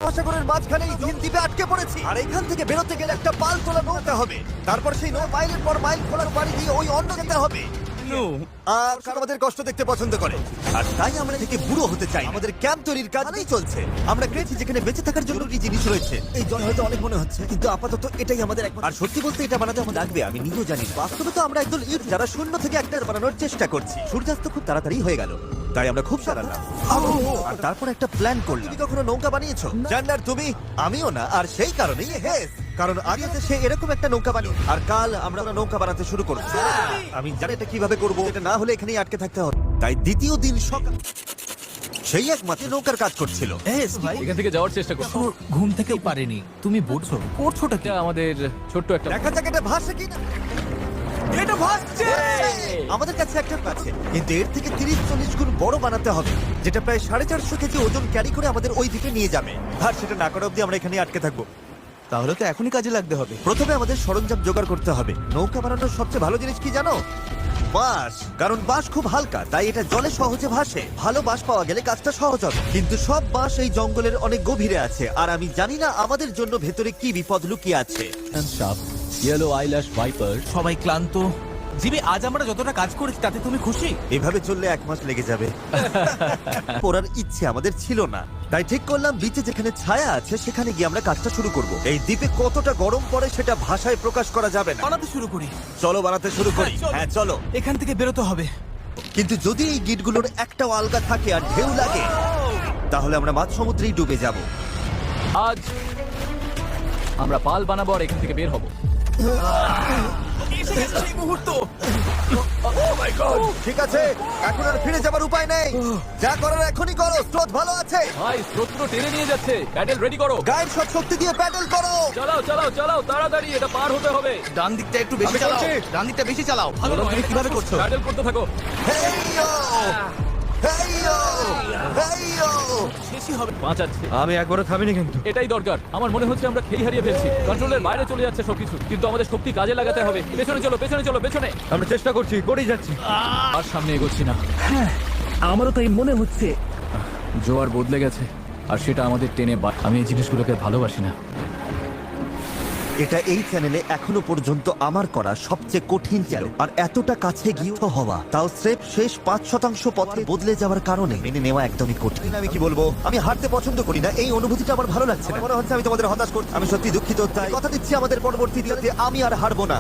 মহাসাগরের মাঝখানে এই দ্বীপে আটকে পড়েছি, আর এখান থেকে বেরোতে গেলে একটা পাল তোলা নৌকা হবে। তারপর সেই মাইলের পর মাইল খোলার বাড়ি দিয়ে ওই অন্য যেতে হবে। কারণ আমাদের কষ্ট দেখতে পছন্দ করে, আর তাই আমরা থেকে বুড়ো হতে চাই। আমাদের ক্যাম্প তৈরির কাজই চলছে। আমরা ক্রেছি যেখানে বেঁচে থাকার জন্য কি জিনিস রয়েছে। এই জল হয়তো অনেক মনে হচ্ছে, কিন্তু আপাতত এটাই আমাদের একমাত্র। আর সত্যি বলতে এটা বানাতে আমার লাগবে আমি নিজেও জানি না। বাস্তবে তো আমরা একদল ইউথ যারা শূন্য থেকে একটা বানানোর চেষ্টা করছি। সূর্যাস্ত খুব তাড়াতাড়ি হয়ে গেল, তাই আমরা খুব সারালাম। আর তারপর একটা প্ল্যান করলাম। তুমি কখনো নৌকা বানিয়েছো? জান্নার তুমি? আমিও না, আর সেই কারণেই হেস। কারণ আগে সে এরকম একটা নৌকা বানিয়ে, আর কাল আমরা নৌকা বানাতে শুরু করব। আমি জানি এটা কিভাবে করবো, এটা না হলে এখানেই আটকে থাকতে হবে। তাই দ্বিতীয় দিন সকাল সেই একমাত্র নৌকার কাজ করছিল। এখান থেকে যাওয়ার চেষ্টা করো। ঘুম থেকেও পারেনি। তুমি করছোটা কি? এটা আমাদের ছোট্ট একটা দেখা যাক এটা ভাসে কিনা। এটা ভাসছে। আমাদের কাছে একটা আছে, কিন্তু এর থেকে 30-40 গুণ বড় বানাতে হবে, যেটা প্রায় 450 কেজি ওজন ক্যারি করে আমাদের ওই দিকে নিয়ে যাবে। আর সেটা না করা অব্দি আমরা এখানে আটকে থাকবো। তাহলে তো এখনই কাজে লাগতে হবে। প্রথমে আমাদের সরঞ্জাম জোগাড় করতে হবে। নৌকা বানানোর সবচেয়ে ভালো জিনিস কি জানো? বাঁশ। কারণ বাঁশ খুব হালকা, তাই এটা জলে সহজে ভাসে। ভালো বাঁশ পাওয়া গেলে কাজটা সহজ হবে। কিন্তু সব বাঁশ এই জঙ্গলের অনেক গভীরে আছে, আর আমি জানি না আমাদের জন্য ভেতরে কি বিপদ লুকিয়ে আছে। Yellow eyelash viper. সবাই ক্লান্ত। জিমি, আজ আমরা যতটা কাজ করেছি তাতে তুমি খুশি? এভাবে চললে 1 মাস লেগে যাবে। পড়ার ইচ্ছে আমাদের ছিল না, তাই ঠিক করলাম বিচে যেখানে ছায়া আছে সেখানে গিয়ে আমরা কাজটা শুরু করব। এই দ্বীপে কতটা গরম পড়ে সেটা ভাষায় প্রকাশ করা যাবে না। বানাতে শুরু করি। চলো বানাতে শুরু করি। হ্যাঁ চলো। এখান থেকে বেরোতে হবে। কিন্তু যদি এই গিটগুলোর একটাও আলগা থাকে আর ঢেউ লাগে, তাহলে আমরা মাঝ সমুদ্রেই ডুবে যাব। আজ আমরা পাল বানাবো আর এখান থেকে বের হব। এসে গেছে সেই মুহূর্ত। ঠিক আছে, এখন আর ফিরে যাবার উপায় নেই। যা করার এখনই করো, স্রোত ভালো আছে। ভাই স্রোত পুরো টেনে নিয়ে যাচ্ছে। প্যাডেল রেডি করো। গায়ের সব শক্তি দিয়ে প্যাডেল করো। চালাও চালাও চালাও, তাড়াতাড়ি এটা পার হতে হবে। ডান দিকটা একটু বেশি আমি চালাও। করছি। ডান দিকটা বেশি চালাও। ভালো না, তুমি কিভাবে করছো? প্যাডেল করতে থাকো। হেইয়ো! হেইয়ো! হেইয়ো! শেষই হবে। বাঁচাচ্ছে। আমি একবারও থামিনি কিন্তু। এটাই দরকার। আমার মনে হচ্ছে আমরা খেই হারিয়ে ফেলছি। কন্ট্রোলের বাইরে চলে যাচ্ছে সবকিছু, কিন্তু আমাদের শক্তি কাজে লাগাতে হবে। পেছনে চলো, পেছনে চলো, পেছনে। আমরা চেষ্টা করছি, করেই যাচ্ছি। আর সামনে এগোচ্ছি না। আমারও তাই মনে হচ্ছে। জোয়ার বদলে গেছে, আর সেটা আমাদের টেনে আমি এই জিনিসগুলোকে ভালোবাসি না। এটা এই চ্যানেলে এখনো পর্যন্ত আমার করা সবচেয়ে কঠিন চ্যালেঞ্জ, আর এতটা কাছে গিয়ে হওয়া, তাও স্রেফ শেষ 5% পথে বদলে যাওয়ার কারণে মেনে নেওয়া একদমই কঠিন। আমি কি বলবো, আমি হারতে পছন্দ করি না। এই অনুভূতিটা আমার ভালো লাগছে না। মনে হচ্ছে আমি তোমাদের হতাশ করছি। আমি সত্যি দুঃখিত। তাই কথা দিচ্ছি আমাদের পরবর্তী দিনে আমি আর হারবো না।